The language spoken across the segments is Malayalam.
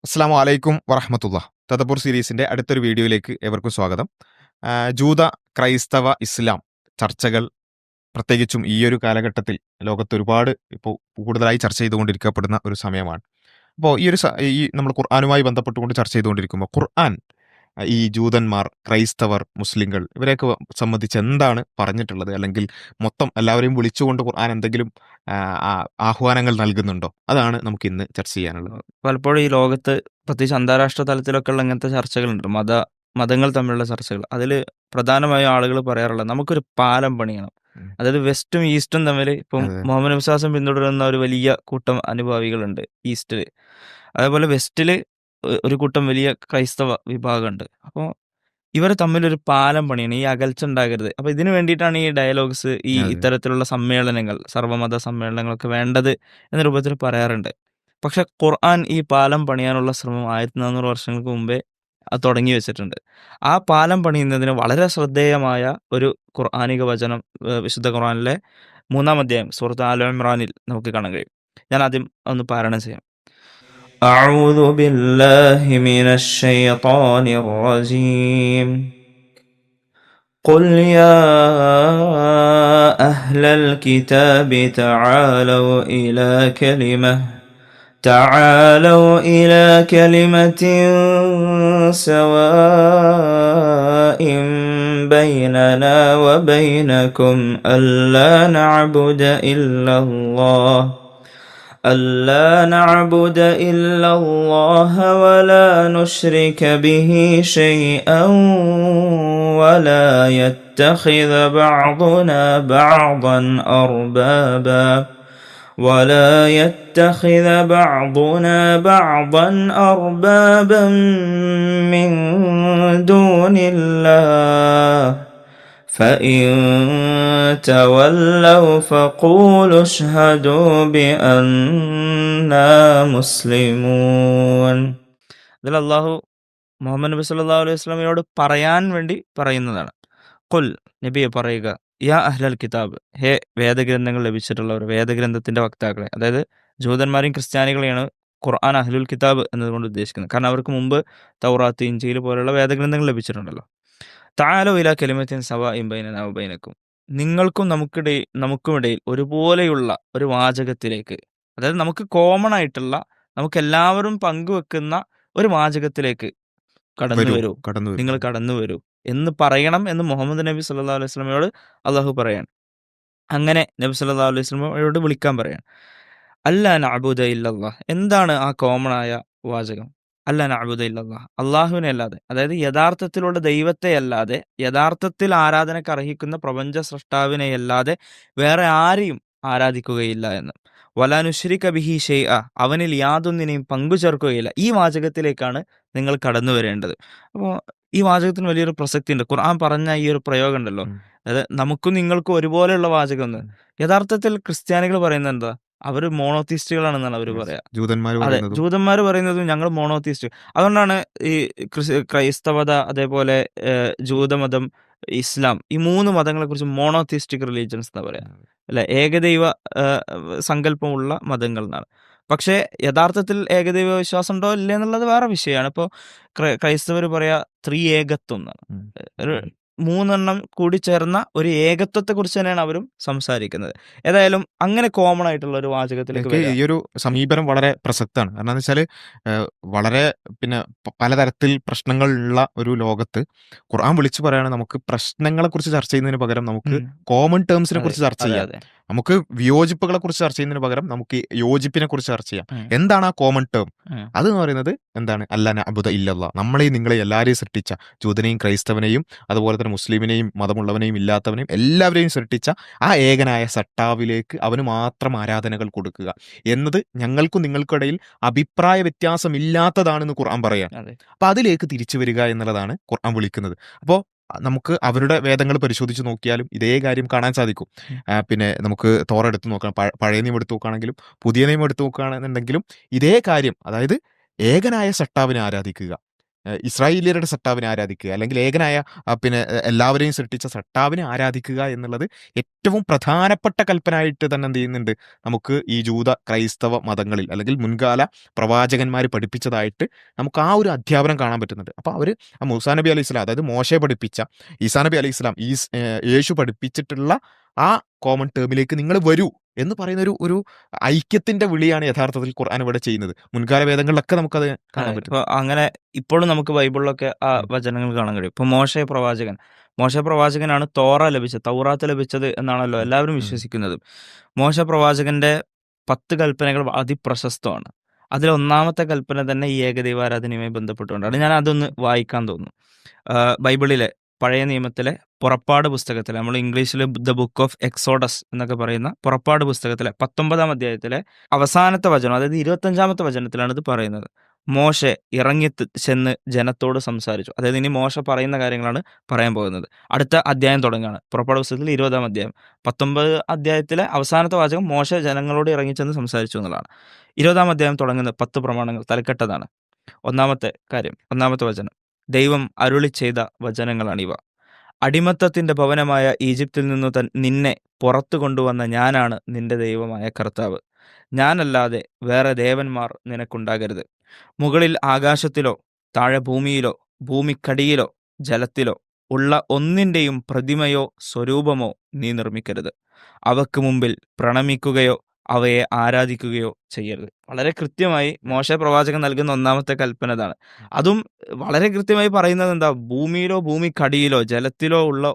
അസ്സലാമു അലൈക്കും വറഹ്മത്തുള്ളാ. തദബ്ബുർ സീരീസിന്റെ അടുത്തൊരു വീഡിയോയിലേക്ക് ഏവർക്കും സ്വാഗതം. ജൂത, ക്രൈസ്തവ, ഇസ്ലാം ചർച്ചകൾ പ്രത്യേകിച്ചും ഈ ഒരു കാലഘട്ടത്തിൽ ലോകത്ത് ഒരുപാട് ഇപ്പോൾ കൂടുതലായി ചർച്ച ചെയ്തുകൊണ്ടിരിക്കപ്പെടുന്ന ഒരു സമയമാണ്. അപ്പോൾ ഈ നമ്മൾ ഖുർആനുമായി ബന്ധപ്പെട്ടുകൊണ്ട് ചർച്ച ചെയ്തുകൊണ്ടിരിക്കുമ്പോൾ ഖുർആൻ ഈ ജൂതന്മാർ, ക്രൈസ്തവർ, മുസ്ലിങ്ങൾ ഇവരെയൊക്കെ സംബന്ധിച്ച് എന്താണ് പറഞ്ഞിട്ടുള്ളത്? അല്ലെങ്കിൽ മൊത്തം എല്ലാവരെയും വിളിച്ചുകൊണ്ട് ഖുർആൻ എന്തെങ്കിലും ആഹ്വാനങ്ങൾ നൽകുന്നുണ്ടോ? അതാണ് നമുക്ക് ഇന്ന് ചർച്ച ചെയ്യാനുള്ളത്. പലപ്പോഴും ഈ ലോകത്ത് പ്രത്യേകിച്ച് അന്താരാഷ്ട്ര തലത്തിലൊക്കെ ഉള്ള ഇങ്ങനത്തെ ചർച്ചകളുണ്ട്. മതങ്ങൾ തമ്മിലുള്ള ചർച്ചകൾ. അതിൽ പ്രധാനമായും ആളുകൾ പറയാറുള്ളത് നമുക്കൊരു പാലം പണിയണം. ഉം. അതായത് വെസ്റ്റും ഈസ്റ്റും തമ്മിൽ ഇപ്പം അതെ. മുഹമ്മദ് വിശ്വാസം പിന്തുടരുന്ന ഒരു വലിയ കൂട്ടം അനുഭാവികളുണ്ട് ഈസ്റ്റിൽ. അതേപോലെ വെസ്റ്റിൽ ഒരു കൂട്ടം വലിയ ക്രൈസ്തവ വിഭാഗമുണ്ട്. അപ്പോൾ ഇവർ തമ്മിലൊരു പാലം പണിയണം. ഈ അകൽച്ച ഉണ്ടാകരുത്. അപ്പോൾ ഇതിനു വേണ്ടിയിട്ടാണ് ഈ ഡയലോഗ്സ്, അതെ. ഇത്തരത്തിലുള്ള സമ്മേളനങ്ങൾ, സർവ്വമത സമ്മേളനങ്ങളൊക്കെ വേണ്ടത് എന്ന രൂപത്തിൽ പറയാറുണ്ട്. പക്ഷെ ഖുർആൻ ഈ പാലം പണിയാനുള്ള ശ്രമം 1400 വർഷങ്ങൾക്ക് മുമ്പേ തുടങ്ങി വെച്ചിട്ടുണ്ട്. ആ പാലം പണിയുന്നതിന് വളരെ ശ്രദ്ധേയമായ ഒരു ഖുർആനിക വചനം വിശുദ്ധ ഖുർആനിലെ 3-ാം അധ്യായം സൂറത്ത് ആൽ ഇമ്രാനിൽ നമുക്ക് കാണാൻ കഴിയും. ഞാൻ ആദ്യം ഒന്ന് പാരായണം ചെയ്യാം. أعوذ بالله من الشيطان الرجيم قل يا أهل الكتاب تعالوا إلى كلمة سواء بيننا وبينكم ألا نعبد إلا الله ولا نشرك به شيئا ولا يتخذ بعضنا بعضا من دون الله فإن تولوا فقولوا اشهدوا بأننا مسلمون. ഇതിൽ അള്ളാഹു മുഹമ്മദ് നബി സല്ലല്ലാഹു അലൈഹി വസല്ലമയോട് പറയാൻ വേണ്ടി പറയുന്നതാണ്. ഖുൽ, നബിയെ പറയുക, യാ അഹ്ലൽ കിതാബ്, ഹേ വേദഗ്രന്ഥങ്ങൾ ലഭിച്ചിട്ടുള്ളവർ, വേദഗ്രന്ഥത്തിന്റെ വക്താക്കളെ. അതായത് ജൂതന്മാരെയും ക്രിസ്ത്യാനികളെയാണ് ഖുർആൻ അഹ്ലുൽ കിതാബ് എന്നതുകൊണ്ട് ഉദ്ദേശിക്കുന്നത്. കാരണം അവർക്ക് മുമ്പ് തൗറാത്ത്, ഇഞ്ചീൽ പോലുള്ള വേദഗ്രന്ഥങ്ങൾ ലഭിച്ചിട്ടുണ്ടല്ലോ. തആലൗ ഇലാ കലിമത്തിൻ സവാഇൻ ബൈനനാ വബൈനക്കും, നിങ്ങൾക്കും നമുക്കുമിടയിൽ ഒരുപോലെയുള്ള ഒരു വാചകത്തിലേക്ക്, അതായത് നമുക്ക് കോമൺ ആയിട്ടുള്ള, നമുക്ക് എല്ലാവരും പങ്കുവെക്കുന്ന ഒരു വാചകത്തിലേക്ക് കടന്നു വരൂ, വരൂ, കടന്നു വരൂ. നിങ്ങൾ കടന്നു വരൂ എന്ന് പറയണം എന്ന് മുഹമ്മദ് നബി സല്ലല്ലാഹു അലൈഹി വസല്ലമയോട് അള്ളാഹു പറയാണ്. അങ്ങനെ നബി സല്ലല്ലാഹു അലൈഹി വസല്ലമയോട് വിളിക്കാൻ പറയാണ്. അല്ലാ നഅബുദ ഇല്ലല്ലാഹ്, എന്താണ് ആ കോമൺ ആയ വാചകം? അല്ലാ നഅബുദ ഇല്ലല്ലാഹ്, അള്ളാഹുവിനെ അല്ലാതെ, അതായത് യഥാർത്ഥത്തിലുള്ള ദൈവത്തെ അല്ലാതെ, യഥാർത്ഥത്തിൽ ആരാധനക്ക് അർഹിക്കുന്ന പ്രപഞ്ച സൃഷ്ടാവിനെ അല്ലാതെ വേറെ ആരെയും ആരാധിക്കുകയില്ല എന്ന്. വലാ നുശ്രിക ബിഹി ഷൈഅ, അവനിൽ യാതൊന്നിനെയും പങ്കു ചേർക്കുകയില്ല. ഈ വാചകത്തിലേക്കാണ് നിങ്ങൾ കടന്നു വരേണ്ടത്. അപ്പോൾ ഈ വാചകത്തിന് വലിയൊരു പ്രസക്തിയുണ്ട്. ഖുർആൻ പറഞ്ഞ ഈ ഒരു പ്രയോഗം ഉണ്ടല്ലോ, ഉം. അതായത് നമുക്കും നിങ്ങൾക്കും ഒരുപോലെയുള്ള വാചകം എന്ന്. യഥാർത്ഥത്തിൽ ക്രിസ്ത്യാനികൾ പറയുന്നത് എന്താ? അവർ മോണോത്തിസ്റ്റുകളാണെന്നാണ് അവർ Yes. പറയാ. ജൂതന്മാർ അതെ, പറയുന്നതും ജൂതന്മാർ പറയുന്നതും ഞങ്ങൾ മോണോത്തിസ്റ്റ്. അതുകൊണ്ടാണ് ഈ ക്രൈസ്തവത, അതേപോലെ ജൂതമതം, ഇസ്ലാം, ഈ 3 മതങ്ങളെക്കുറിച്ച് മോണോത്തിസ്റ്റിക് റിലീജിയൻസ് എന്നാ പറയാ. അല്ലെ, ഏകദൈവ സങ്കല്പമുള്ള മതങ്ങൾ എന്നാണ്. പക്ഷേ യഥാർത്ഥത്തിൽ ഏകദൈവ വിശ്വാസം ഉണ്ടോ ഇല്ലേ എന്നുള്ളത് വേറെ വിഷയമാണ്. ഇപ്പോൾ ക്രൈസ്തവർ പറയാ ത്രിയേകത്വം എന്നാണ്. ഉം. ഒരു 3 കൂടി ചേർന്ന ഒരു ഏകത്വത്തെ കുറിച്ച് തന്നെയാണ് അവരും സംസാരിക്കുന്നത്. ഏതായാലും അങ്ങനെ കോമൺ ആയിട്ടുള്ള ഒരു വാചകത്തിലേക്ക് എനിക്ക് വരിക. ഈ ഒരു സമീപനം വളരെ പ്രസക്തമാണ്. കാരണം എന്താന്ന് വെച്ചാല് വളരെ പിന്നെ പലതരത്തിൽ പ്രശ്നങ്ങളുള്ള ഒരു ലോകത്ത് ഖുർആൻ വിളിച്ചു പറയാണ് നമുക്ക് പ്രശ്നങ്ങളെ കുറിച്ച് ചർച്ച ചെയ്യുന്നതിന് പകരം നമുക്ക് ഉം. കോമൺ ടേംസിനെ അതെ, കുറിച്ച് ചർച്ച അതെ, ചെയ്യാം. അതെ. നമുക്ക് വിയോജിപ്പുകളെ കുറിച്ച് ചർച്ച ചെയ്യുന്നതിന് പകരം നമുക്ക് യോജിപ്പിനെ കുറിച്ച് ചർച്ച ചെയ്യാം. ഉം. എന്താണ് ആ കോമൺ ടേം? ഉം. അതെന്ന് പറയുന്നത് എന്താണ്? അല്ലാ നഅബുദ ഇല്ലല്ലാഹ്, നമ്മളെയും നിങ്ങളെയും എല്ലാവരെയും സൃഷ്ടിച്ച, ജൂതനെയും ക്രൈസ്തവനെയും അതുപോലെ തന്നെ മുസ്ലിമിനെയും മതമുള്ളവനെയും ഇല്ലാത്തവനെയും എല്ലാവരെയും സൃഷ്ടിച്ച ആ ഏകനായ സട്ടാവിലേക്ക് അവന് മാത്രം ആരാധനകൾ കൊടുക്കുക എന്നത് ഞങ്ങൾക്കും നിങ്ങൾക്കിടയിൽ അഭിപ്രായ വ്യത്യാസമില്ലാത്തതാണെന്ന് ഖുർആൻ പറയാണ്. അതെ. അപ്പൊ അതിലേക്ക് തിരിച്ചു വരിക എന്നുള്ളതാണ് ഖുർആൻ വിളിക്കുന്നത്. അപ്പോൾ നമുക്ക് അവരുടെ വേദങ്ങൾ പരിശോധിച്ച് നോക്കിയാലും ഇതേ കാര്യം കാണാൻ സാധിക്കും. ഉം. പിന്നെ നമുക്ക് തോറ എടുത്ത് നോക്കാം, പഴയ നിയമം എടുത്ത് നോക്കുകയാണെങ്കിലും പുതിയ നിയമം എടുത്ത് നോക്കുകയാണെന്നുണ്ടെങ്കിലും ഇതേ കാര്യം, അതായത് ഏകനായ സട്ടാവിനെ ആരാധിക്കുക, ഇസ്രായേലിയരുടെ സട്ടാവിനെ ആരാധിക്കുക, അല്ലെങ്കിൽ ഏകനായ പിന്നെ എല്ലാവരെയും സൃഷ്ടിച്ച സട്ടാവിനെ ആരാധിക്കുക എന്നുള്ളത് ഏറ്റവും പ്രധാനപ്പെട്ട കൽപ്പനയായിട്ട് തന്നെ എന്ത് ചെയ്യുന്നുണ്ട്, നമുക്ക് ഈ ജൂത ക്രൈസ്തവ മതങ്ങളിൽ അല്ലെങ്കിൽ മുൻകാല പ്രവാചകന്മാർ പഠിപ്പിച്ചതായിട്ട് നമുക്ക് ആ ഒരു അധ്യാപനം കാണാൻ പറ്റുന്നുണ്ട്. അപ്പോൾ അവർ മൂസാ നബി അലൈഹി സ്വലാം, അതായത് മോശെ പഠിപ്പിച്ച, ഈസാ നബി അലൈഹി സ്വലാം, യേശു പഠിപ്പിച്ചിട്ടുള്ള ആ കോമൺ ടേമിലേക്ക് നിങ്ങൾ വരൂ എന്ന് പറയുന്ന ഒരു ഐക്യത്തിന്റെ വിളിയാണ് യഥാർത്ഥത്തിൽ ഖുർആൻ ഇവിടെ ചെയ്യുന്നത്. മുൻകാല വേദങ്ങളിലൊക്കെ നമുക്കത് കാണാൻ അതെ. പറ്റും. ഇപ്പൊ അങ്ങനെ ഇപ്പോഴും നമുക്ക് ബൈബിളിലൊക്കെ ആ ഉം. വചനങ്ങൾ കാണാൻ കഴിയും. ഇപ്പൊ മോശെ പ്രവാചകനാണ് തൗറാത്ത് ലഭിച്ചത് എന്നാണല്ലോ ഉം. എല്ലാവരും ഉം. വിശ്വസിക്കുന്നത്. മോശെ പ്രവാചകന്റെ 10 കൽപ്പനകൾ അതിപ്രശസ്തമാണ്. അതിൽ ഒന്നാമത്തെ കൽപ്പന തന്നെ ഈ ഏകദൈവാരാധനയുമായി ബന്ധപ്പെട്ടുകൊണ്ടാണ്. ഞാൻ അതൊന്ന് വായിക്കാൻ തോന്നുന്നു. ബൈബിളിലെ പഴയ നിയമത്തിലെ പുറപ്പാട് പുസ്തകത്തിലെ, നമ്മൾ ഇംഗ്ലീഷിൽ ദ ബുക്ക് ഓഫ് എക്സോഡസ് എന്നൊക്കെ പറയുന്ന പുറപ്പാട് പുസ്തകത്തിലെ 19-ാം അധ്യായത്തിലെ അവസാനത്തെ വചനം, അതായത് 25-ാമത്തെ വചനത്തിലാണ് ഇത് പറയുന്നത്. മോശെ ഇറങ്ങി ചെന്ന് ജനത്തോട് സംസാരിച്ചു. അതായത് ഇനി മോശ പറയുന്ന കാര്യങ്ങളാണ് പറയാൻ പോകുന്നത്. അടുത്ത അധ്യായം തുടങ്ങുകയാണ്. പുറപ്പാട് പുസ്തകത്തിൽ 20-ാം അധ്യായം. 19 അധ്യായത്തിലെ അവസാനത്തെ വാചകം മോശ ജനങ്ങളോട് ഇറങ്ങിച്ചെന്ന് സംസാരിച്ചു എന്നുള്ളതാണ്. 20-ാം അധ്യായം തുടങ്ങുന്നത് 10 പ്രമാണങ്ങൾ തലക്കെട്ടതാണ്. ഒന്നാമത്തെ കാര്യം, ഒന്നാമത്തെ വചനം, ദൈവം അരുളി ചെയ്ത വചനങ്ങളാണിവ. അടിമത്തത്തിന്റെ ഭവനമായ ഈജിപ്തിൽ നിന്നു നിന്നെ പുറത്തു കൊണ്ടുവന്ന ഞാനാണ് നിന്റെ ദൈവമായ കർത്താവ്. ഞാനല്ലാതെ വേറെ ദേവന്മാർ നിനക്കുണ്ടാകരുത്. മുകളിൽ ആകാശത്തിലോ താഴെ ഭൂമിയിലോ ഭൂമിക്കടിയിലോ ജലത്തിലോ ഉള്ള ഒന്നിന്റെയും പ്രതിമയോ സ്വരൂപമോ നീ നിർമ്മിക്കരുത്. അവക്ക് മുമ്പിൽ പ്രണമിക്കുകയോ അവയെ ആരാധിക്കുകയോ ചെയ്യരുത്. വളരെ കൃത്യമായി മോശെ പ്രവാചകൻ നൽകുന്ന ഒന്നാമത്തെ കൽപ്പന ഇതാണ്. അതും വളരെ കൃത്യമായി പറയുന്നത് എന്താ, ഭൂമിയിലോ ഭൂമിക്കടിയിലോ ജലത്തിലോ ഉള്ള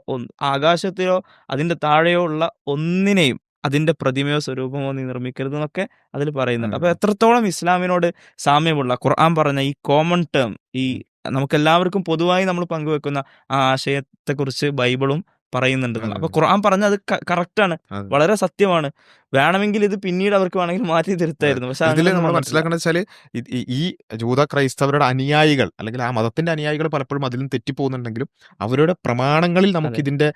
ആകാശത്തിലോ അതിന്റെ താഴെയോ ഉള്ള ഒന്നിനെയും അതിന്റെ പ്രതിമയോ സ്വരൂപമോ നീ നിർമ്മിക്കരുത് എന്നൊക്കെ അതിൽ പറയുന്നുണ്ട്. അപ്പൊ എത്രത്തോളം ഇസ്ലാമിനോട് സാമ്യമുള്ള ഖുർആൻ പറഞ്ഞ ഈ കോമൺ ടേം, ഈ നമുക്കെല്ലാവർക്കും പൊതുവായി നമ്മൾ പങ്കുവെക്കുന്ന ആ ആശയത്തെക്കുറിച്ച് ബൈബിളും പറയുന്നുണ്ട്. അതെ, അപ്പൊ അതെ. ഖുർആൻ പറഞ്ഞത് കറക്റ്റാണ്, അതെ. വളരെ സത്യമാണ്. വേണമെങ്കിൽ ഇത് പിന്നീട് അവർക്ക് വേണമെങ്കിൽ മാറ്റി അതെ. തിരുത്തായിരുന്നു. പക്ഷെ ഇതില് അങ്ങനെയൊന്നും നമ്മൾ വന്നിട്ടില്ല. മനസ്സിലാക്കേണ്ടത് വെച്ചാല് ഈ ജൂത ക്രൈസ്തവരുടെ അനുയായികൾ, അല്ലെങ്കിൽ ആ മതത്തിന്റെ അനുയായികൾ പലപ്പോഴും അതിലും തെറ്റിപ്പോകുന്നുണ്ടെങ്കിലും അവരുടെ പ്രമാണങ്ങളിൽ നമുക്ക് അതെ. ഇതിന്റെ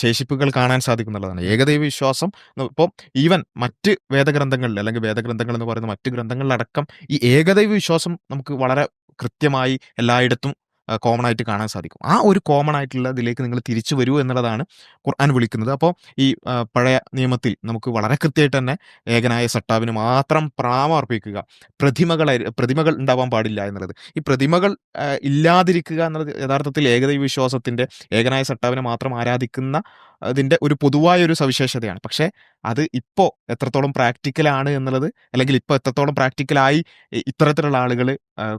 ശേഷിപ്പുകൾ കാണാൻ സാധിക്കും എന്നുള്ളതാണ്. ഏകദൈവ വിശ്വാസം ഇപ്പം ഈവൻ മറ്റ് വേദഗ്രന്ഥങ്ങളിൽ, അല്ലെങ്കിൽ വേദഗ്രന്ഥങ്ങൾ എന്ന് പറയുന്ന മറ്റ് ഗ്രന്ഥങ്ങളിലടക്കം ഈ ഏകദൈവ വിശ്വാസം നമുക്ക് വളരെ കൃത്യമായി എല്ലായിടത്തും കോമൺ ആയിട്ട് കാണാൻ സാധിക്കും. ആ ഒരു കോമൺ ആയിട്ടുള്ള ഇതിലേക്ക് നിങ്ങൾ തിരിച്ചു വരൂ എന്നുള്ളതാണ് ഖുർആൻ വിളിക്കുന്നത്. അപ്പോൾ ഈ പഴയ നിയമത്തിൽ നമുക്ക് വളരെ കൃത്യമായിട്ട് തന്നെ ഏകനായ സട്ടാവിന് മാത്രം പ്രണാമം അർപ്പിക്കുക, പ്രതിമകൾ ഉണ്ടാവാൻ പാടില്ല എന്നുള്ളത്, ഈ പ്രതിമകൾ ഇല്ലാതിരിക്കുക എന്നുള്ളത് യഥാർത്ഥത്തിൽ ഏകദൈവ വിശ്വാസത്തിന്റെ, ഏകനായ സട്ടാവിനെ മാത്രം ആരാധിക്കുന്ന അതിന്റെ ഒരു പൊതുവായ ഒരു സവിശേഷതയാണ്. പക്ഷേ അത് ഇപ്പോൾ എത്രത്തോളം പ്രാക്ടിക്കലാണ് എന്നുള്ളത്, അല്ലെങ്കിൽ ഇപ്പോൾ എത്രത്തോളം പ്രാക്ടിക്കലായി ഇത്തരത്തിലുള്ള ആളുകൾ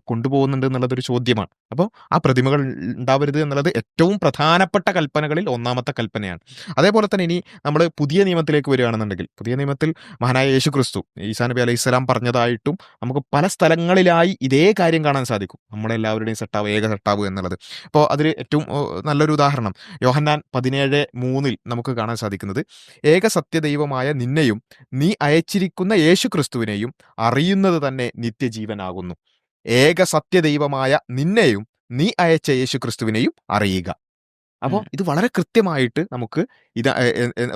കൊണ്ടുപോകുന്നുണ്ട് എന്നുള്ളതൊരു ചോദ്യമാണ്. അപ്പോൾ ആ പ്രതിമകൾ ഉണ്ടാവരുത് എന്നുള്ളത് ഏറ്റവും പ്രധാനപ്പെട്ട കൽപ്പനകളിൽ ഒന്നാമത്തെ കൽപ്പനയാണ്. അതേപോലെ തന്നെ ഇനി നമ്മൾ പുതിയ നിയമത്തിലേക്ക് വരികയാണെന്നുണ്ടെങ്കിൽ, പുതിയ നിയമത്തിൽ മഹാനായ യേശു ക്രിസ്തു ഈസാ നബി അലൈഹി സ്വലാം പറഞ്ഞതായിട്ടും നമുക്ക് പല സ്ഥലങ്ങളിലായി ഇതേ കാര്യം കാണാൻ സാധിക്കും. നമ്മളെല്ലാവരുടെയും സട്ടാവ്, ഏക സട്ടാവ് എന്നുള്ളത്. അപ്പോൾ അതിൽ ഏറ്റവും നല്ലൊരു ഉദാഹരണം യോഹന്നാൻ 17:3 നമുക്ക് കാണാൻ സാധിക്കുന്നത്, ഏക സത്യദൈവമായ നിന്നെയും നീ അയച്ചിരിക്കുന്ന യേശു ക്രിസ്തുവിനെയും അറിയുന്നത് തന്നെ നിത്യജീവനാകുന്നു. ഏക സത്യദൈവമായ നിന്നെയും നീ അയച്ച യേശു ക്രിസ്തുവിനെയും അറിയുക. അപ്പോൾ ഉം. ഇത് വളരെ കൃത്യമായിട്ട് നമുക്ക് ഇത്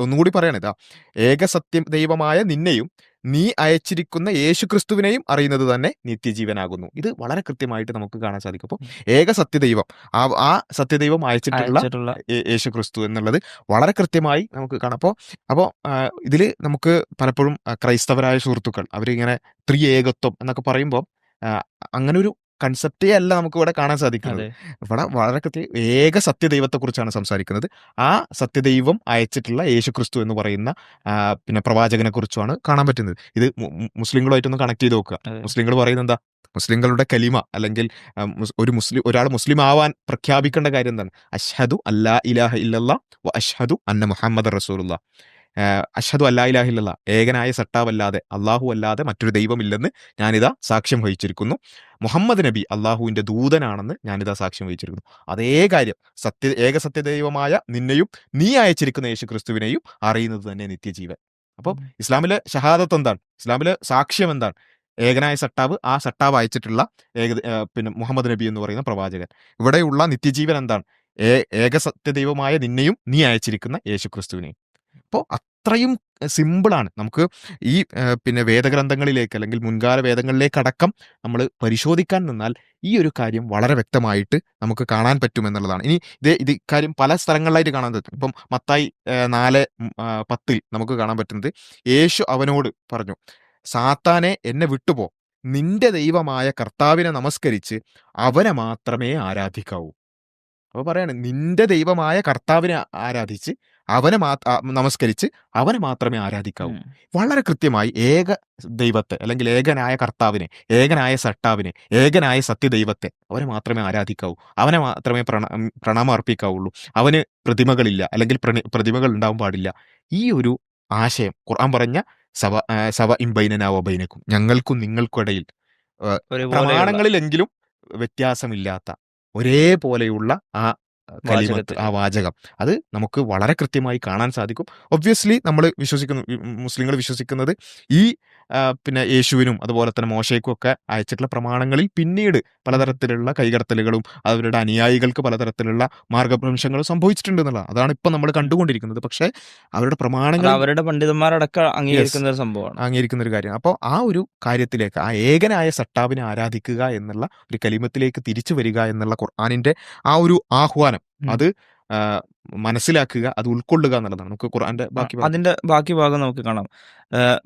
ഒന്നുകൂടി പറയാണ്, ഇതാ, ഏക സത്യം ദൈവമായ നിന്നെയും നീ അയച്ചിരിക്കുന്ന യേശു ക്രിസ്തുവിനെയും അറിയുന്നത് തന്നെ നിത്യജീവനാകുന്നു. ഇത് വളരെ കൃത്യമായിട്ട് നമുക്ക് കാണാൻ സാധിക്കും. അപ്പോൾ ഏക സത്യദൈവം, ആ സത്യദൈവം അയച്ചിട്ടുള്ള അയച്ചിട്ടുള്ള യേശു ക്രിസ്തു എന്നുള്ളത് വളരെ കൃത്യമായി നമുക്ക് കാണാം. അപ്പോൾ ഇതിൽ നമുക്ക് പലപ്പോഴും ക്രൈസ്തവരായ സുഹൃത്തുക്കൾ അവരിങ്ങനെ ത്രിയേകത്വം എന്നൊക്കെ പറയുമ്പോൾ അങ്ങനെ ഒരു കൺസെപ്റ്റേ അല്ല നമുക്ക് ഇവിടെ കാണാൻ സാധിക്കുന്നത്. അതെ. ഇവിടെ വളരെ കൃത്യം ഏക സത്യദൈവത്തെക്കുറിച്ചാണ് സംസാരിക്കുന്നത്. ആ സത്യദൈവം അയച്ചിട്ടുള്ള യേശുക്രിസ്തു എന്ന് പറയുന്ന പിന്നെ പ്രവാചകനെ കുറിച്ചുമാണ് കാണാൻ പറ്റുന്നത്. ഇത് മുസ്ലിങ്ങളുമായിട്ടൊന്ന് കണക്ട് ചെയ്ത് നോക്കുക. അതെ. മുസ്ലിങ്ങൾ പറയുന്നത് എന്താ? മുസ്ലിങ്ങളുടെ കലിമ, അല്ലെങ്കിൽ ഒരാൾ മുസ്ലിം ആവാൻ പ്രഖ്യാപിക്കേണ്ട കാര്യം എന്താണ്? അഷ്ഹദു അല്ലാ ഇലാഹ ഇല്ലല്ലാ വ അഷ്ഹദു അന്ന മുഹമ്മദ് റസൂലുള്ളാ. അഷ്ഹദു അല്ലാ ഇലാഹ ഇല്ലല്ലാ, ഏകനായ സട്ടാവല്ലാതെ, അള്ളാഹു അല്ലാതെ മറ്റൊരു ദൈവമില്ലെന്ന് ഞാനിതാ സാക്ഷ്യം വഹിച്ചിരിക്കുന്നു. മുഹമ്മദ് നബി അള്ളാഹുവിൻ്റെ ദൂതനാണെന്ന് ഞാനിതാ സാക്ഷ്യം വഹിച്ചിരിക്കുന്നു. അതേ കാര്യം ഏക സത്യദൈവമായ നിന്നെയും നീ അയച്ചിരിക്കുന്ന യേശു ക്രിസ്തുവിനെയും അറിയുന്നത് തന്നെ നിത്യജീവൻ. അപ്പോൾ ഇസ്ലാമിലെ ഷഹാദത്ത് എന്താണ്? ഇസ്ലാമിലെ സാക്ഷ്യം എന്താണ്? ഏകനായ സട്ടാവ്, ആ സട്ടാവ് അയച്ചിട്ടുള്ള പിന്നെ മുഹമ്മദ് നബി എന്ന് പറയുന്ന പ്രവാചകൻ. ഇവിടെയുള്ള നിത്യജീവൻ എന്താണ്? ഏക സത്യദൈവമായ നിന്നെയും നീ അയച്ചിരിക്കുന്ന യേശു ക്രിസ്തുവിനെയും. അപ്പോൾ അത്രയും സിമ്പിളാണ്. നമുക്ക് ഈ പിന്നെ വേദഗ്രന്ഥങ്ങളിലേക്ക് അല്ലെങ്കിൽ മുൻകാല വേദങ്ങളിലേക്കടക്കം നമ്മൾ പരിശോധിക്കാൻ നിന്നാൽ ഈ ഒരു കാര്യം വളരെ വ്യക്തമായിട്ട് നമുക്ക് കാണാൻ പറ്റുമെന്നുള്ളതാണ്. ഇനി ഇത് ഇക്കാര്യം പല സ്ഥലങ്ങളിലായിട്ട് കാണാൻ പറ്റും. ഇപ്പം മത്തായി 4:10 നമുക്ക് കാണാൻ പറ്റുന്നത്, യേശു അവനോട് പറഞ്ഞു, സാത്താനെ എന്നെ വിട്ടുപോ, നിന്റെ ദൈവമായ കർത്താവിനെ നമസ്കരിച്ച് അവനെ മാത്രമേ ആരാധിക്കാവൂ. അപ്പൊ പറയാണ്, നിന്റെ ദൈവമായ കർത്താവിനെ ആരാധിച്ച് അവനെ നമസ്കരിച്ച് അവനെ മാത്രമേ ആരാധിക്കാവൂ. ഉം. വളരെ കൃത്യമായി ഏക ദൈവത്തെ അല്ലെങ്കിൽ ഏകനായ കർത്താവിനെ, ഏകനായ സട്ടാവിനെ, ഏകനായ സത്യദൈവത്തെ അവനെ മാത്രമേ ആരാധിക്കാവൂ. അവനെ മാത്രമേ പ്രണാമം അർപ്പിക്കാവുള്ളൂ. അവന് പ്രതിമകളില്ല അല്ലെങ്കിൽ പ്രതിമകൾ ഉണ്ടാവാൻ പാടില്ല. ഈ ഒരു ആശയം ഖുർആൻ പറഞ്ഞ സവ ഇംബൈനനാ വബൈനക്കും, ഞങ്ങൾക്കും നിങ്ങൾക്കും ഇടയിൽ ഒരുപോലെയുള്ള പ്രമാണങ്ങളിലെങ്കിലും വ്യത്യാസമില്ലാത്ത ഒരേപോലെയുള്ള ആ കലിമത്ത്, വാചകത്തിൽ ആ വാചകം, അത് നമുക്ക് വളരെ കൃത്യമായി കാണാൻ സാധിക്കും. ഒബ്വിയസ്ലി നമ്മൾ വിശ്വസിക്കുന്നു, മുസ്ലിങ്ങൾ വിശ്വസിക്കുന്നത് ഈ പിന്നെ യേശുവിനും അതുപോലെ തന്നെ മോശയ്ക്കും ഒക്കെ അയച്ചിട്ടുള്ള പ്രമാണങ്ങളിൽ പിന്നീട് പലതരത്തിലുള്ള കൈകടത്തലുകളും അവരുടെ അനുയായികൾക്ക് പലതരത്തിലുള്ള മാർഗഭ്രംശങ്ങളും സംഭവിച്ചിട്ടുണ്ട് എന്നുള്ളതാണ്. അതാണ് ഇപ്പം നമ്മൾ കണ്ടുകൊണ്ടിരിക്കുന്നത്. പക്ഷേ അവരുടെ അത് പ്രമാണങ്ങൾ അവരുടെ പണ്ഡിതന്മാരടക്കം യെസ് അംഗീകരിക്കുന്ന ഒരു സംഭവമാണ്. അംഗീകരിക്കുന്ന ഒരു കാര്യം. അപ്പോൾ ആ ഒരു കാര്യത്തിലേക്ക്, ആ ഏകനായ സട്ടാവിനെ ആരാധിക്കുക എന്നുള്ള ഒരു കലിമത്തിലേക്ക് തിരിച്ചു വരിക എന്നുള്ള ഖുർആനിന്റെ ആ ഒരു ആഹ്വാനം, ഉം. അത് ആ, മനസ്സിലാക്കുക, അത് ഉൾക്കൊള്ളുക എന്നുള്ളതാണ്. നമുക്ക് ഖുർആന്റെ ബാക്കി ഭാഗം അതിന്റെ ബാക്കി ഭാഗം നമുക്ക് കാണാം.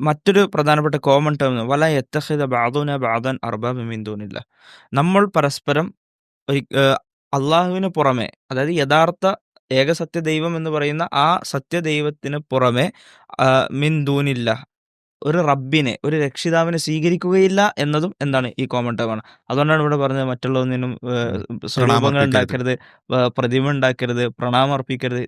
മറ്റൊരു പ്രധാനപ്പെട്ട കോമൺ ടേം വല യത്തഖിദ ബഅദുന ബഅദൻ അർബാബ മിൻ ദൂനില്ലാഹ്. നമ്മൾ പരസ്പരം അള്ളാഹുവിന് പുറമെ, അതായത് യഥാർത്ഥ ഏകസത്യ ദൈവം എന്ന് പറയുന്ന ആ സത്യദൈവത്തിന് പുറമെ മിൻ ദൂനില്ലാഹ് ഒരു റബ്ബിനെ, ഒരു രക്ഷിതാവിനെ സ്വീകരിക്കുകയില്ല എന്നതും എന്താണ്, ഈ കോമൺ ടേം ആണ്. അതുകൊണ്ടാണ് ഇവിടെ പറഞ്ഞത് മറ്റുള്ള ഒന്നിനും പ്രണാമം സ്വരൂപങ്ങൾ അർപ്പിക്കരുത്. ഉണ്ടാക്കരുത്, പ്രതിമ ഉണ്ടാക്കരുത്, പ്രണാമം അർപ്പിക്കരുത്.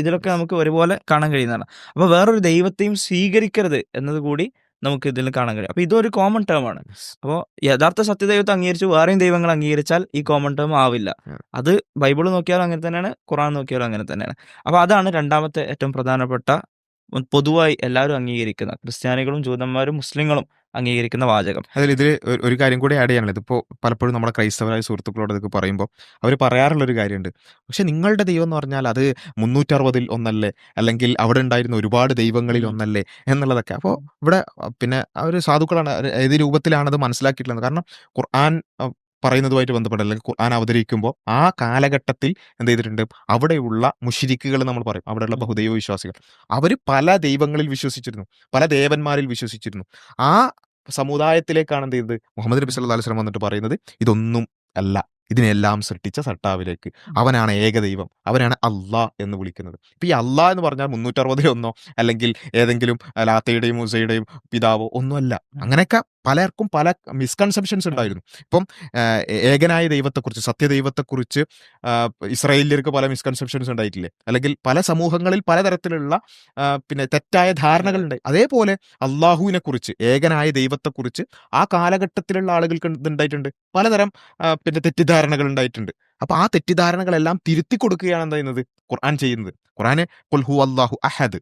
ഇതിലൊക്കെ നമുക്ക് ഒരുപോലെ കാണാൻ കഴിയുന്നതാണ്. അപ്പോൾ വേറൊരു ദൈവത്തെയും സ്വീകരിക്കരുത് എന്നത് കൂടി നമുക്ക് ഇതിൽ കാണാൻ കഴിയും. അപ്പോൾ ഇതൊരു കോമൺ ടേം ആണ്. അപ്പോൾ യഥാർത്ഥ സത്യദൈവത്തെ അംഗീകരിച്ച് വേറെയും ദൈവങ്ങൾ അംഗീകരിച്ചാൽ ഈ കോമൺ ടേം ആവില്ല. അത് ബൈബിൾ നോക്കിയാലും അങ്ങനെ തന്നെയാണ്, ഖുർആൻ നോക്കിയാലും അങ്ങനെ തന്നെയാണ്. അപ്പോൾ അതാണ് രണ്ടാമത്തെ ഏറ്റവും പ്രധാനപ്പെട്ട പൊതുവായി എല്ലാവരും അംഗീകരിക്കുന്ന, ക്രിസ്ത്യാനികളും ജൂതന്മാരും മുസ്ലിങ്ങളും അംഗീകരിക്കുന്ന വാചകം. ഇതിൽ ഒരു കാര്യം കൂടി ആഡ് ചെയ്യാനുള്ളത്, ഇതിപ്പോൾ പലപ്പോഴും നമ്മുടെ ക്രൈസ്തവരായ സുഹൃത്തുക്കളോട് ഇതൊക്കെ പറയുമ്പോൾ അവർ പറയാറുള്ളൊരു കാര്യമുണ്ട്, പക്ഷെ നിങ്ങളുടെ ദൈവം എന്ന് പറഞ്ഞാൽ അത് 360 ഒന്നല്ലേ, അല്ലെങ്കിൽ അവിടെ ഉണ്ടായിരുന്ന ഒരുപാട് ദൈവങ്ങളിൽ ഉം. ഒന്നല്ലേ എന്നുള്ളതൊക്കെ. അപ്പോൾ ഇവിടെ പിന്നെ അവർ സാധുക്കളാണ്, ഏത് രൂപത്തിലാണത് മനസ്സിലാക്കിയിട്ടുള്ളത്. കാരണം ഖുർആൻ പറയുന്നതുമായിട്ട് ബന്ധപ്പെട്ട് അല്ലെങ്കിൽ ഖുർആൻ അവതരിക്കുമ്പോൾ ആ കാലഘട്ടത്തിൽ എന്ത് ചെയ്തിട്ടുണ്ട്, അവിടെയുള്ള മുശ്രിക്കുകൾ നമ്മൾ പറയും, അവിടെയുള്ള ഉം. ബഹുദൈവ വിശ്വാസികൾ, അവർ പല ദൈവങ്ങളിൽ വിശ്വസിച്ചിരുന്നു, പല ദേവന്മാരിൽ വിശ്വസിച്ചിരുന്നു. ആ സമുദായത്തിലേക്കാണ് എന്ത് ചെയ്തത്, മുഹമ്മദ് നബി സല്ലല്ലാഹു അലൈഹി വസല്ലം വന്നിട്ട് പറയുന്നത്, ഇതൊന്നും അല്ല, ഇതിനെല്ലാം സൃഷ്ടിച്ച സട്ടാവിലേക്ക്, അവനാണ് ഏകദൈവം, അവനാണ് അള്ളാഹ് എന്ന് വിളിക്കുന്നത്. ഇപ്പൊ ഈ അള്ളാഹ് എന്ന് പറഞ്ഞാൽ 360 അല്ലെങ്കിൽ ഏതെങ്കിലും ലാത്തയുടെയും മൂസയുടെയും പിതാവോ ഒന്നുമല്ല. അങ്ങനെയൊക്കെ പലർക്കും പല മിസ്കൺസെപ്ഷൻസ് ഉണ്ടായിരുന്നു. ഇപ്പം ഏകനായ ദൈവത്തെക്കുറിച്ച്, സത്യദൈവത്തെക്കുറിച്ച് ഇസ്രായേലിയർക്ക് പല മിസ്കൺസെപ്ഷൻസ് ഉണ്ടായിട്ടില്ലേ, അല്ലെങ്കിൽ പല സമൂഹങ്ങളിൽ പലതരത്തിലുള്ള പിന്നെ തെറ്റായ ധാരണകളുണ്ടായി. അതേപോലെ അള്ളാഹുവിനെ കുറിച്ച്, ഏകനായ ദൈവത്തെക്കുറിച്ച് ആ കാലഘട്ടത്തിലുള്ള ആളുകൾക്ക് എന്തുണ്ടായിട്ടുണ്ട്, പലതരം പിന്നെ തെറ്റിദ്ധാരണകൾ ഉണ്ടായിട്ടുണ്ട്. അപ്പൊ ആ തെറ്റിദ്ധാരണകളെല്ലാം തിരുത്തി കൊടുക്കുകയാണ് എന്താ ചെയ്യുന്നത്, ഖുർആൻ ചെയ്യുന്നത്. ഖുർആനെ ഖുൽ ഹു അല്ലാഹു അഹദ്,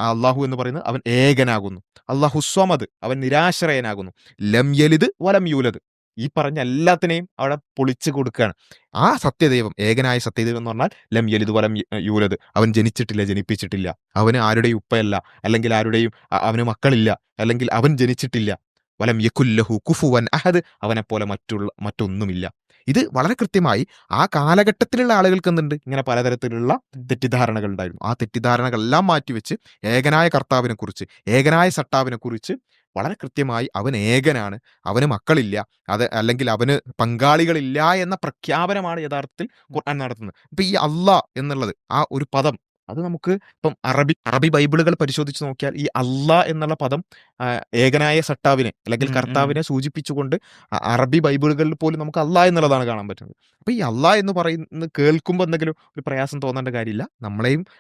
അള്ളാഹു എന്ന് പറയുന്നത് അവൻ ഏകനാകുന്നു, അള്ളാഹു സ്വമദ് അവൻ നിരാശ്രയനാകുന്നു, ലം യലിദ് വലം യൂലദ്, ഈ പറഞ്ഞ എല്ലാത്തിനെയും അവിടെ പൊളിച്ചു കൊടുക്കുകയാണ്. ആ സത്യദൈവം, ഏകനായ സത്യദൈവം എന്ന് പറഞ്ഞാൽ ലം യലിദ് വലം യൂലദ്, അവൻ ജനിച്ചിട്ടില്ല, ജനിപ്പിച്ചിട്ടില്ല, അവന് ആരുടെയും ഉപ്പയല്ല, അല്ലെങ്കിൽ ആരുടെയും അവന് മക്കളില്ല, അല്ലെങ്കിൽ അവൻ ജനിച്ചിട്ടില്ല, വലം യകുല്ലഹു കുഫുവൻ അഹദ്, അവനെപ്പോലെ മറ്റൊന്നുമില്ല. ഇത് വളരെ കൃത്യമായി ആ കാലഘട്ടത്തിലുള്ള ആളുകൾക്ക് എന്തുണ്ട്, ഇങ്ങനെ പലതരത്തിലുള്ള തെറ്റിദ്ധാരണകൾ ഉണ്ടായിരുന്നു. ആ തെറ്റിദ്ധാരണകളെല്ലാം മാറ്റിവെച്ച് ഏകനായ കർത്താവിനെ കുറിച്ച്, ഏകനായ സട്ടാവിനെ കുറിച്ച് വളരെ കൃത്യമായി അവൻ ഏകനാണ്, അവന് മക്കളില്ല, അല്ലെങ്കിൽ അവന് പങ്കാളികളില്ല എന്ന പ്രഖ്യാപനമാണ് യഥാർത്ഥത്തിൽ ഖുർആൻ നടത്തുന്നത്. ഇപ്പൊ ഈ അള്ളാഹ് എന്നുള്ളത് ആ ഒരു പദം, അത് നമുക്ക് ഇപ്പം അറബി ബൈബിളുകൾ പരിശോധിച്ച് നോക്കിയാൽ ഈ അള്ളാഹ് എന്നുള്ള പദം ഏകനായ സട്ടാവിനെ അല്ലെങ്കിൽ കർത്താവിനെ സൂചിപ്പിച്ചുകൊണ്ട് അറബി ബൈബിളുകളിൽ പോലും നമുക്ക് അള്ളാഹ് എന്നുള്ളതാണ് കാണാൻ പറ്റുന്നത്. അപ്പൊ ഈ അള്ളാഹ് എന്ന് പറയുന്നത് കേൾക്കുമ്പോൾ എന്തെങ്കിലും ഒരു പ്രയാസം തോന്നേണ്ട കാര്യമില്ല.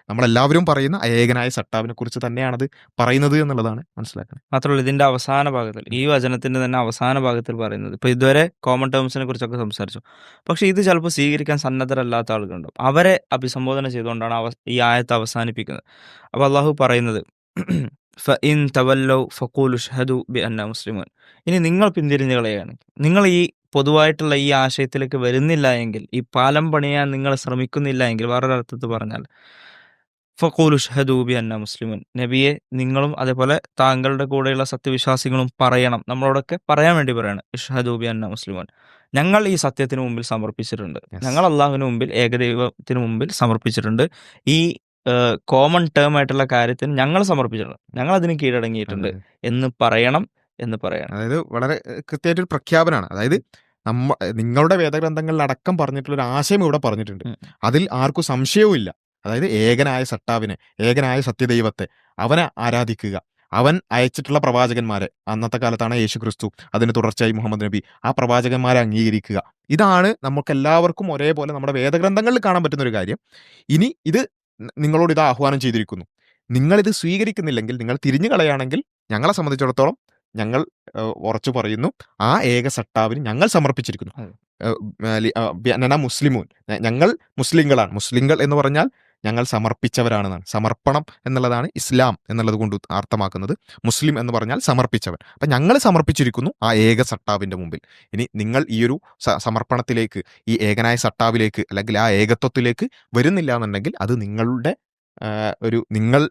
നമ്മളെല്ലാവരും പറയുന്ന ഏകനായ സട്ടാവിനെ കുറിച്ച് തന്നെയാണത് പറയുന്നത് എന്നുള്ളതാണ് മനസ്സിലാക്കുന്നത്. മാത്രമല്ല ഇതിന്റെ അവസാന ഭാഗത്തിൽ, ഈ വചനത്തിന്റെ തന്നെ അവസാന ഭാഗത്തിൽ പറയുന്നത്, ഇപ്പൊ ഇതുവരെ കോമൺ ടേംസിനെ കുറിച്ചൊക്കെ സംസാരിച്ചു, പക്ഷെ ഇത് ചിലപ്പോൾ സ്വീകരിക്കാൻ സന്നദ്ധരല്ലാത്ത ആളുകളുണ്ടാവും. അവരെ അഭിസംബോധന ചെയ്തുകൊണ്ടാണ് ഈ ആയത്ത് അവസാനിപ്പിക്കുന്നത്. അപ്പോൾ അള്ളാഹു പറയുന്നത് ഫഇൻ തവല്ലൗ ഫഖൂലു ഷ്ഹദു ബിഅന്നാ മുസ്ലിമൂൻ. ഇനി നിങ്ങൾ പിന്തിരിഞ്ഞു കളയാണ്, നിങ്ങൾ ഈ പൊതുവായിട്ടുള്ള ഈ ആശയത്തിലേക്ക് വരുന്നില്ല എങ്കിൽ, ഈ പാലം പണിയാൻ നിങ്ങൾ ശ്രമിക്കുന്നില്ല എങ്കിൽ, വേറൊരർത്ഥത്തിൽ പറഞ്ഞാൽ ഫഖൂലു ഷ്ഹദൂ ബിഅന്നാ മുസ്ലിമൂൻ. നബിയെ നിങ്ങളും അതേപോലെ താങ്കളുടെ കൂടെയുള്ള സത്യവിശ്വാസികളും പറയണം. നമ്മളോടൊക്കെ പറയാൻ വേണ്ടി പറയാണ്. ഇഷ്ഹദൂ ബിഅന്നാ മുസ്ലിമൂൻ. ഞങ്ങൾ ഈ സത്യത്തിന് മുമ്പിൽ സമർപ്പിച്ചിട്ടുണ്ട്. യെസ്. ഞങ്ങൾ അള്ളാഹുവിന് മുമ്പിൽ ഏകദൈവത്തിന് മുമ്പിൽ സമർപ്പിച്ചിട്ടുണ്ട്. ഈ കോമൺ ടേം ആയിട്ടുള്ള കാര്യത്തിന് ഞങ്ങൾ സമർപ്പിച്ചിട്ടുണ്ട്. ഞങ്ങൾ അതിന് കീഴടങ്ങിയിട്ടുണ്ട് അതെ. എന്ന് പറയണം എന്ന് പറയാണ്. അതായത് വളരെ കൃത്യമായിട്ടൊരു പ്രഖ്യാപനമാണ്. അതായത് നിങ്ങളുടെ വേദഗ്രന്ഥങ്ങളിൽ അടക്കം പറഞ്ഞിട്ടുള്ള ഒരു ആശയം ഇവിടെ പറഞ്ഞിട്ടുണ്ട്. ഉം. അതിൽ ആർക്കും സംശയവും ഇല്ല. അതായത് ഏകനായ സട്ടാവിനെ, ഏകനായ സത്യദൈവത്തെ, അവനെ ആരാധിക്കുക. അവൻ അയച്ചിട്ടുള്ള പ്രവാചകന്മാരെ, അന്നത്തെ കാലത്താണ് യേശു ക്രിസ്തു, അതിന് തുടർച്ചയായി മുഹമ്മദ് നബി, ആ പ്രവാചകന്മാരെ അംഗീകരിക്കുക. ഇതാണ് നമുക്ക് എല്ലാവർക്കും ഒരേപോലെ നമ്മുടെ വേദഗ്രന്ഥങ്ങളിൽ കാണാൻ പറ്റുന്ന ഒരു കാര്യം. ഇനി ഇത് നിങ്ങളോട് ഇത് ആഹ്വാനം ചെയ്തിരിക്കുന്നു. നിങ്ങളിത് സ്വീകരിക്കുന്നില്ലെങ്കിൽ, നിങ്ങൾ തിരിഞ്ഞു കളയാണെങ്കിൽ, ഞങ്ങളെ സംബന്ധിച്ചിടത്തോളം ഞങ്ങൾ ഉറച്ചു പറയുന്നു, ആ ഏക സട്ടാവിന് ഞങ്ങൾ സമർപ്പിച്ചിരിക്കുന്നു. അതെ. ബിഅന്നനാ മുസ്ലിമൂൻ, ഞങ്ങൾ മുസ്ലിങ്ങളാണ്. മുസ്ലിങ്ങൾ എന്ന് പറഞ്ഞാൽ ഞങ്ങൾ സമർപ്പിച്ചവരാണെന്നാണ്. സമർപ്പണം എന്നുള്ളതാണ് ഇസ്ലാം എന്നുള്ളത് കൊണ്ട് അർത്ഥമാക്കുന്നത്. മുസ്ലിം എന്ന് പറഞ്ഞാൽ സമർപ്പിച്ചവൻ. അപ്പം ഞങ്ങൾ സമർപ്പിച്ചിരിക്കുന്നു ആ ഏക സട്ടാവിൻ്റെ മുമ്പിൽ. ഇനി നിങ്ങൾ ഈ ഒരു സമർപ്പണത്തിലേക്ക്, ഈ ഏകനായ സട്ടാവിലേക്ക്, അല്ലെങ്കിൽ ആ ഏകത്വത്തിലേക്ക് വരുന്നില്ല എന്നുണ്ടെങ്കിൽ അത് നിങ്ങളുടെ നിങ്ങൾ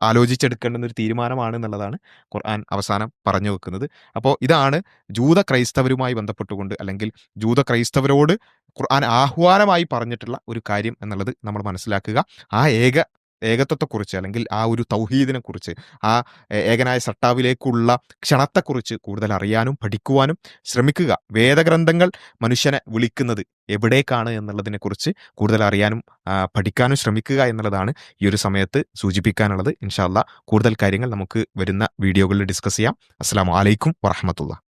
ആലോചിച്ചെടുക്കേണ്ടുന്ന ഒരു തീരുമാനമാണ് എന്നുള്ളതാണ് ഖുർആൻ അവസാനം പറഞ്ഞു വെക്കുന്നത്. അപ്പോൾ ഇതാണ് ജൂത ക്രൈസ്തവരുമായി ബന്ധപ്പെട്ടുകൊണ്ട്, അല്ലെങ്കിൽ ജൂത ക്രൈസ്തവരോട് ഖുർആൻ ആഹ്വാനമായി പറഞ്ഞിട്ടുള്ള ഒരു കാര്യം എന്നുള്ളത് നമ്മൾ മനസ്സിലാക്കുക. ആ ഏകത്വത്തെക്കുറിച്ച്, അല്ലെങ്കിൽ ആ ഒരു തൗഹീദിനെ കുറിച്ച്, ആ ഏകനായ സട്ടാവിലേക്കുള്ള ക്ഷണത്തെക്കുറിച്ച് കൂടുതൽ അറിയാനും പഠിക്കുവാനും ശ്രമിക്കുക. വേദഗ്രന്ഥങ്ങൾ മനുഷ്യനെ വിളിക്കുന്നത് എവിടേക്കാണ് എന്നുള്ളതിനെക്കുറിച്ച് കൂടുതൽ അറിയാനും പഠിക്കാനും ശ്രമിക്കുക എന്നുള്ളതാണ് ഈ ഒരു സമയത്ത് സൂചിപ്പിക്കാനുള്ളത്. ഇൻഷാ അല്ലാഹ് കൂടുതൽ കാര്യങ്ങൾ നമുക്ക് വരുന്ന വീഡിയോകളിൽ ഡിസ്കസ് ചെയ്യാം. അസ്സലാമു അലൈക്കും വറഹ്മത്തുള്ളാഹി.